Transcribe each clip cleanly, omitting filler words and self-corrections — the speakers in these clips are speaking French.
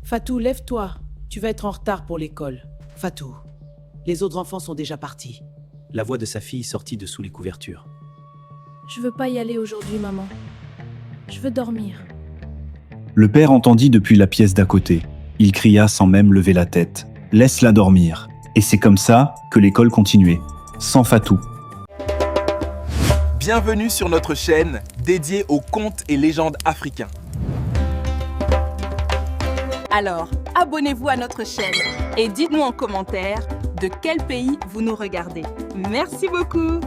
Fatou, lève-toi. Tu vas être en retard pour l'école. Fatou, les autres enfants sont déjà partis. La voix de sa fille sortit de sous les couvertures. Je veux pas y aller aujourd'hui, maman. Je veux dormir. Le père entendit depuis la pièce d'à côté. Il cria sans même lever la tête. « Laisse-la dormir !» Et c'est comme ça que l'école continuait, sans Fatou. Bienvenue sur notre chaîne dédiée aux contes et légendes africains. Alors, abonnez-vous à notre chaîne et dites-nous en commentaire de quel pays vous nous regardez. Merci beaucoup.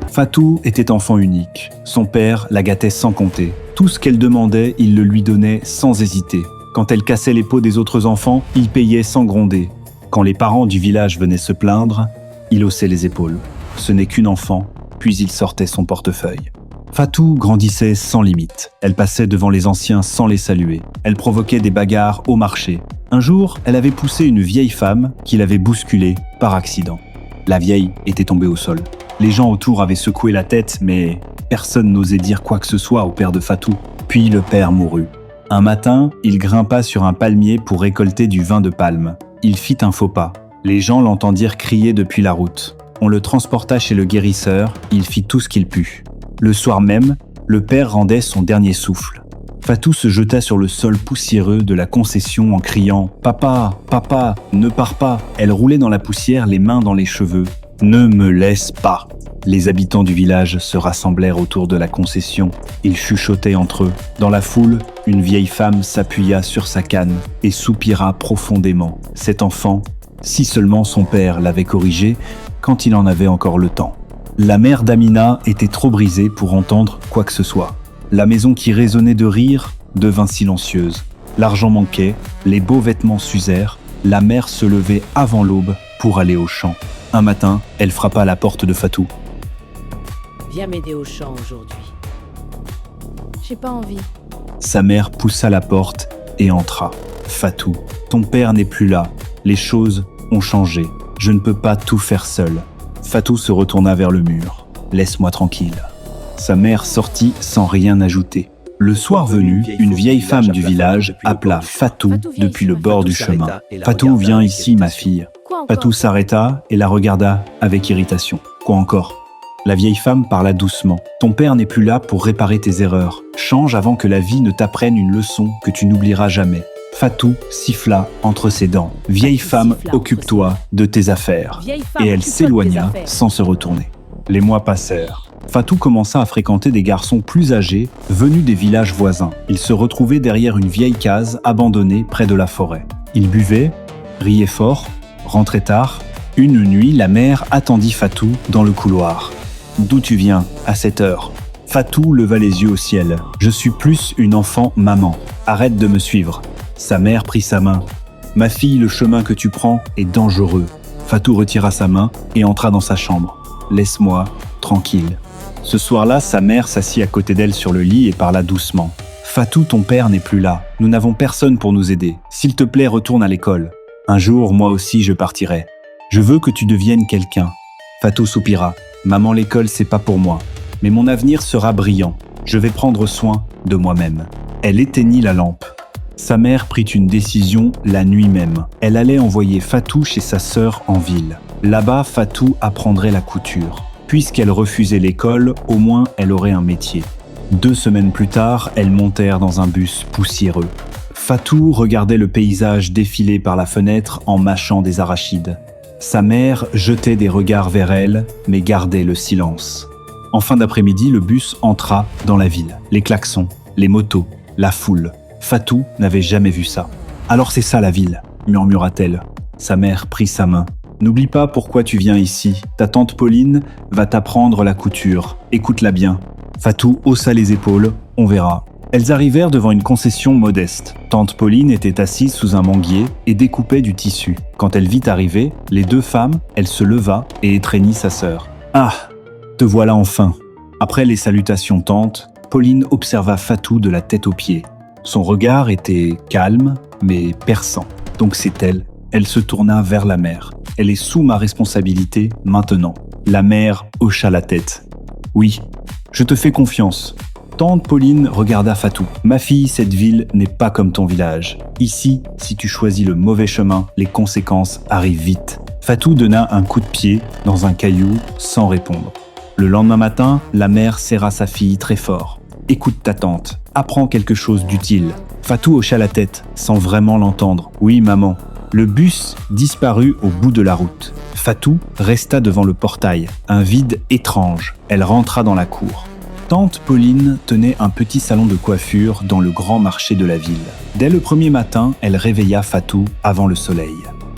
Fatou était enfant unique. Son père la gâtait sans compter. Tout ce qu'elle demandait, il le lui donnait sans hésiter. Quand elle cassait les peaux des autres enfants, il payait sans gronder. Quand les parents du village venaient se plaindre, il haussait les épaules. Ce n'est qu'une enfant, puis il sortait son portefeuille. Fatou grandissait sans limite. Elle passait devant les anciens sans les saluer. Elle provoquait des bagarres au marché. Un jour, elle avait poussé une vieille femme qui l'avait bousculée par accident. La vieille était tombée au sol. Les gens autour avaient secoué la tête, mais personne n'osait dire quoi que ce soit au père de Fatou. Puis le père mourut. Un matin, il grimpa sur un palmier pour récolter du vin de palme. Il fit un faux pas. Les gens l'entendirent crier depuis la route. On le transporta chez le guérisseur, il fit tout ce qu'il put. Le soir même, le père rendait son dernier souffle. Fatou se jeta sur le sol poussiéreux de la concession en criant « Papa, papa, ne pars pas !» Elle roulait dans la poussière, les mains dans les cheveux. « Ne me laisse pas !» Les habitants du village se rassemblèrent autour de la concession. Ils chuchotaient entre eux. Dans la foule, une vieille femme s'appuya sur sa canne et soupira profondément. Cet enfant, si seulement son père l'avait corrigé quand il en avait encore le temps. La mère d'Amina était trop brisée pour entendre quoi que ce soit. La maison qui résonnait de rire devint silencieuse. L'argent manquait, les beaux vêtements s'usèrent. La mère se levait avant l'aube pour aller au champ. Un matin, elle frappa à la porte de Fatou. Viens m'aider au champ aujourd'hui. J'ai pas envie. Sa mère poussa la porte et entra. Fatou, ton père n'est plus là. Les choses ont changé. Je ne peux pas tout faire seul. Fatou se retourna vers le mur. Laisse-moi tranquille. Sa mère sortit sans rien ajouter. Le soir venu, une vieille femme du village appela Fatou depuis le bord du chemin. Fatou, viens ici, ma fille. Quoi encore? Fatou s'arrêta et la regarda avec irritation. Quoi encore? La vieille femme parla doucement. Ton père n'est plus là pour réparer tes erreurs. Change avant que la vie ne t'apprenne une leçon que tu n'oublieras jamais. Fatou siffla entre ses dents. Vieille femme, occupe-toi de tes affaires. Et elle s'éloigna sans se retourner. Les mois passèrent. Fatou commença à fréquenter des garçons plus âgés, venus des villages voisins. Ils se retrouvaient derrière une vieille case abandonnée près de la forêt. Ils buvaient, riaient fort, rentraient tard. Une nuit, la mère attendit Fatou dans le couloir. « D'où tu viens, à cette heure ?» Fatou leva les yeux au ciel. « Je suis plus une enfant maman. Arrête de me suivre. » Sa mère prit sa main. « Ma fille, le chemin que tu prends est dangereux. » Fatou retira sa main et entra dans sa chambre. « Laisse-moi, tranquille. » Ce soir-là, sa mère s'assit à côté d'elle sur le lit et parla doucement. « Fatou, ton père n'est plus là. Nous n'avons personne pour nous aider. S'il te plaît, retourne à l'école. Un jour, moi aussi, je partirai. Je veux que tu deviennes quelqu'un. » Fatou soupira. « Maman, l'école, c'est pas pour moi. Mais mon avenir sera brillant. Je vais prendre soin de moi-même. » Elle éteignit la lampe. Sa mère prit une décision la nuit même. Elle allait envoyer Fatou chez sa sœur en ville. Là-bas, Fatou apprendrait la couture. Puisqu'elle refusait l'école, au moins elle aurait un métier. 2 semaines plus tard, elles montèrent dans un bus poussiéreux. Fatou regardait le paysage défiler par la fenêtre en mâchant des arachides. Sa mère jetait des regards vers elle, mais gardait le silence. En fin d'après-midi, le bus entra dans la ville. Les klaxons, les motos, la foule. Fatou n'avait jamais vu ça. « Alors c'est ça la ville », murmura-t-elle. Sa mère prit sa main. « N'oublie pas pourquoi tu viens ici. Ta tante Pauline va t'apprendre la couture. Écoute-la bien. » Fatou haussa les épaules. « On verra. » Elles arrivèrent devant une concession modeste. Tante Pauline était assise sous un manguier et découpait du tissu. Quand elle vit arriver les 2 femmes, elle se leva et étreignit sa sœur. « Ah, te voilà enfin !» Après les salutations tante, Pauline observa Fatou de la tête aux pieds. Son regard était calme, mais perçant. Donc c'est elle. Elle se tourna vers la mère. « Elle est sous ma responsabilité maintenant. » La mère hocha la tête. « Oui, je te fais confiance. Tante Pauline regarda Fatou. « Ma fille, cette ville n'est pas comme ton village. Ici, si tu choisis le mauvais chemin, les conséquences arrivent vite. » Fatou donna un coup de pied dans un caillou sans répondre. Le lendemain matin, la mère serra sa fille très fort. « Écoute ta tante, apprends quelque chose d'utile. » Fatou hocha la tête, sans vraiment l'entendre. « Oui, maman. » Le bus disparut au bout de la route. Fatou resta devant le portail, un vide étrange. Elle rentra dans la cour. Tante Pauline tenait un petit salon de coiffure dans le grand marché de la ville. Dès le premier matin, elle réveilla Fatou avant le soleil.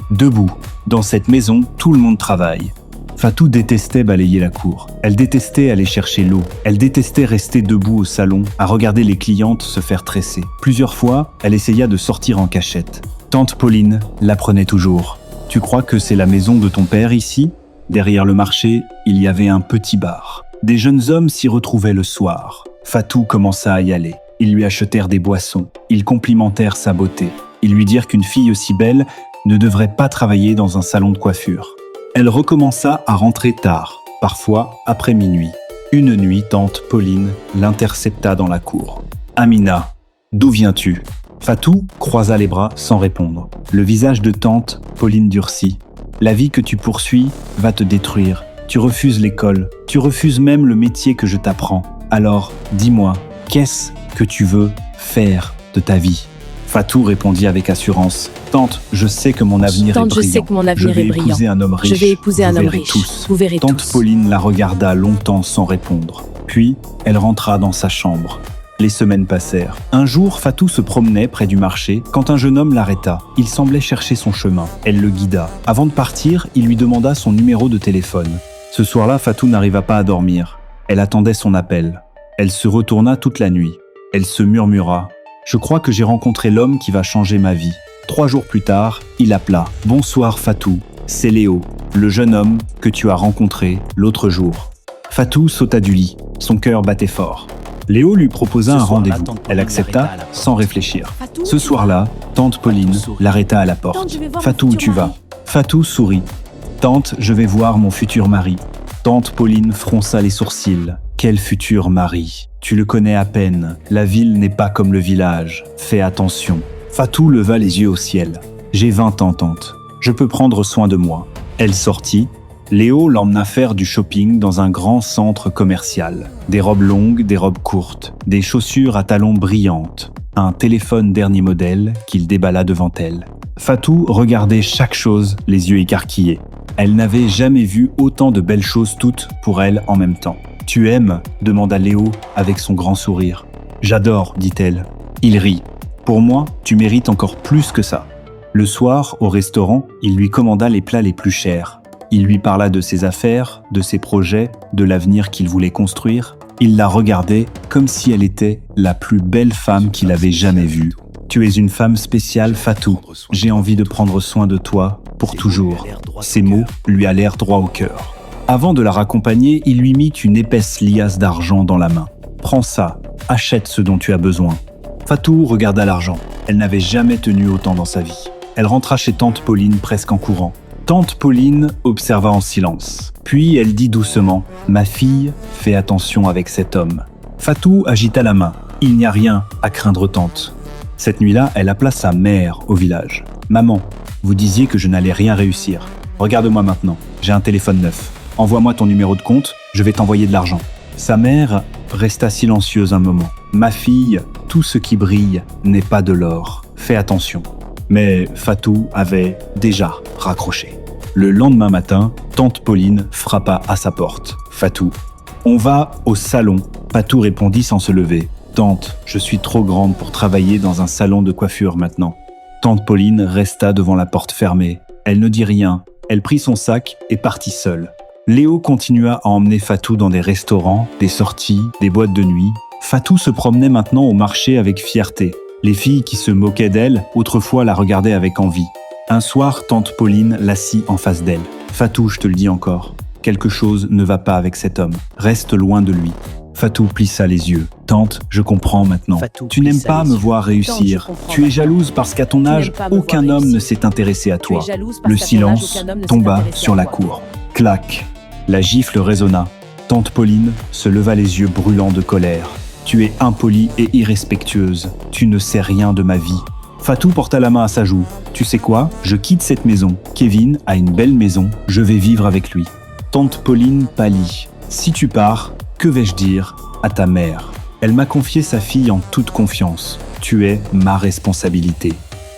Debout, dans cette maison, tout le monde travaille. Fatou détestait balayer la cour. Elle détestait aller chercher l'eau. Elle détestait rester debout au salon, à regarder les clientes se faire tresser. Plusieurs fois, elle essaya de sortir en cachette. Tante Pauline l'apprenait toujours. « Tu crois que c'est la maison de ton père ici ?» Derrière le marché, il y avait un petit bar. Des jeunes hommes s'y retrouvaient le soir. Fatou commença à y aller. Ils lui achetèrent des boissons. Ils complimentèrent sa beauté. Ils lui dirent qu'une fille aussi belle ne devrait pas travailler dans un salon de coiffure. Elle recommença à rentrer tard, parfois après minuit. Une nuit, tante Pauline l'intercepta dans la cour. « Amina, d'où viens-tu » Fatou croisa les bras sans répondre. Le visage de tante Pauline durcit. « La vie que tu poursuis va te détruire. Tu refuses l'école. Tu refuses même le métier que je t'apprends. Alors, dis-moi, qu'est-ce que tu veux faire de ta vie ?» Fatou répondit avec assurance. « Tante, je sais que mon avenir est brillant. Je sais que mon avenir est brillant. Je vais épouser un homme riche. Je vais épouser un homme Vous verrez riche. tous. » Vous verrez Tante tous. Pauline la regarda longtemps sans répondre. Puis, elle rentra dans sa chambre. Les semaines passèrent. Un jour, Fatou se promenait près du marché quand un jeune homme l'arrêta. Il semblait chercher son chemin. Elle le guida. Avant de partir, il lui demanda son numéro de téléphone. Ce soir-là, Fatou n'arriva pas à dormir. Elle attendait son appel. Elle se retourna toute la nuit. Elle se murmura « Je crois que j'ai rencontré l'homme qui va changer ma vie. » 3 jours plus tard, il appela « Bonsoir Fatou, c'est Léo, le jeune homme que tu as rencontré l'autre jour. » Fatou sauta du lit. Son cœur battait fort. Léo lui proposa un rendez-vous. Elle accepta sans réfléchir. Ce soir-là, tante Pauline l'arrêta à la porte. « Fatou, où tu vas ?» Fatou sourit. « Tante, je vais voir mon futur mari. » Tante Pauline fronça les sourcils. « Quel futur mari ? Tu le connais à peine. La ville n'est pas comme le village. Fais attention. » Fatou leva les yeux au ciel. « J'ai 20 ans, tante. Je peux prendre soin de moi. » Elle sortit. Léo l'emmena faire du shopping dans un grand centre commercial. Des robes longues, des robes courtes, des chaussures à talons brillantes, un téléphone dernier modèle qu'il déballa devant elle. Fatou regardait chaque chose, les yeux écarquillés. Elle n'avait jamais vu autant de belles choses toutes pour elle en même temps. « Tu aimes ?» demanda Léo avec son grand sourire. « J'adore » dit-elle. Il rit. « Pour moi, tu mérites encore plus que ça. » Le soir, au restaurant, il lui commanda les plats les plus chers. Il lui parla de ses affaires, de ses projets, de l'avenir qu'il voulait construire. Il la regardait comme si elle était la plus belle femme qu'il avait jamais vue. « Tu es une femme spéciale, Fatou. J'ai envie de prendre soin de toi pour toujours. » Ces mots lui allèrent droit au cœur. Avant de la raccompagner, il lui mit une épaisse liasse d'argent dans la main. « Prends ça, achète ce dont tu as besoin. » Fatou regarda l'argent. Elle n'avait jamais tenu autant dans sa vie. Elle rentra chez tante Pauline presque en courant. Tante Pauline observa en silence. Puis elle dit doucement « Ma fille, fais attention avec cet homme. » Fatou agita la main. « Il n'y a rien à craindre, tante. » Cette nuit-là, elle appela sa mère au village. « Maman, vous disiez que je n'allais rien réussir. Regarde-moi maintenant, j'ai un téléphone neuf. Envoie-moi ton numéro de compte, je vais t'envoyer de l'argent. » Sa mère resta silencieuse un moment. « Ma fille, tout ce qui brille n'est pas de l'or. Fais attention. » Mais Fatou avait déjà raccroché. Le lendemain matin, tante Pauline frappa à sa porte. « Fatou, on va au salon. » Fatou répondit sans se lever. « Tante, je suis trop grande pour travailler dans un salon de coiffure maintenant. » Tante Pauline resta devant la porte fermée. Elle ne dit rien. Elle prit son sac et partit seule. Léo continua à emmener Fatou dans des restaurants, des sorties, des boîtes de nuit. Fatou se promenait maintenant au marché avec fierté. Les filles qui se moquaient d'elle, autrefois la regardaient avec envie. Un soir, tante Pauline l'assit en face d'elle. « Fatou, je te le dis encore, quelque chose ne va pas avec cet homme. Reste loin de lui. » Fatou plissa les yeux. « Tante, je comprends maintenant. Fatou Tu n'aimes plissa pas les me yeux. voir réussir. Tante, je comprends Tu es maintenant. jalouse parce qu'à ton Tu âge, n'aimes pas me voir aucun homme réussir. ne s'est intéressé à Tu toi. es jalouse parce Le qu'à ton âge, silence aucun homme ne s'est tomba intéressé à sur la toi. cour. Clac. La gifle résonna. Tante Pauline se leva les yeux brûlants de colère. « Tu es impolie et irrespectueuse. Tu ne sais rien de ma vie. Fatou porta la main à sa joue. Tu sais quoi? Je quitte cette maison. Kevin a une belle maison. Je vais vivre avec lui. Tante Pauline pâlit. Si tu pars, que vais-je dire à ta mère? Elle m'a confié sa fille en toute confiance. Tu es ma responsabilité.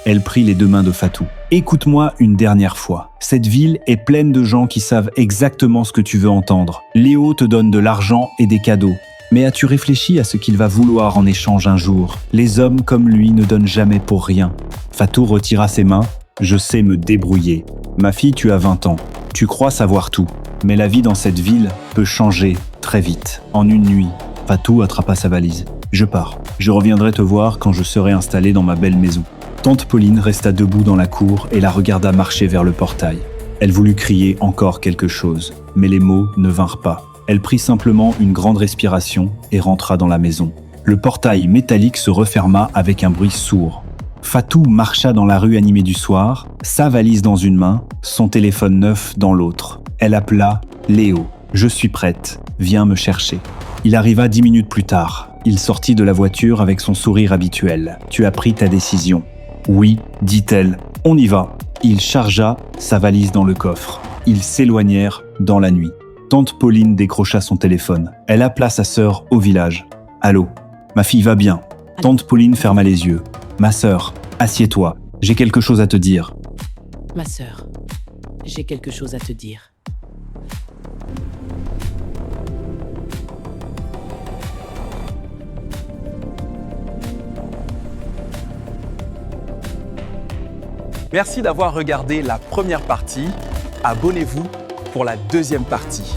Elle prit les deux mains de Fatou. Écoute-moi une dernière fois. Cette ville est pleine de gens qui savent exactement ce que tu veux entendre. Léo te donne de l'argent et des cadeaux. Mais as-tu réfléchi à ce qu'il va vouloir en échange un jour? Les hommes comme lui ne donnent jamais pour rien. Fatou retira ses mains. Je sais me débrouiller. Ma fille, tu as 20 ans. Tu crois savoir tout. Mais la vie dans cette ville peut changer très vite. En une nuit, Fatou attrapa sa valise. Je pars. Je reviendrai te voir quand je serai installé dans ma belle maison. Tante Pauline resta debout dans la cour et la regarda marcher vers le portail. Elle voulut crier encore quelque chose, mais les mots ne vinrent pas. Elle prit simplement une grande respiration et rentra dans la maison. Le portail métallique se referma avec un bruit sourd. Fatou marcha dans la rue animée du soir, sa valise dans une main, son téléphone neuf dans l'autre. Elle appela Léo. « Je suis prête, viens me chercher ». Il arriva 10 minutes plus tard. Il sortit de la voiture avec son sourire habituel. « Tu as pris ta décision ». « Oui », dit-elle, « on y va ». Il chargea sa valise dans le coffre. Ils s'éloignèrent dans la nuit. Tante Pauline décrocha son téléphone. Elle appela sa sœur au village. « Allô, ma fille va bien ?» Tante Pauline ferma les yeux. « Ma sœur, assieds-toi, j'ai quelque chose à te dire. » Ma sœur, j'ai quelque chose à te dire. Merci d'avoir regardé la première partie. Abonnez-vous pour la deuxième partie.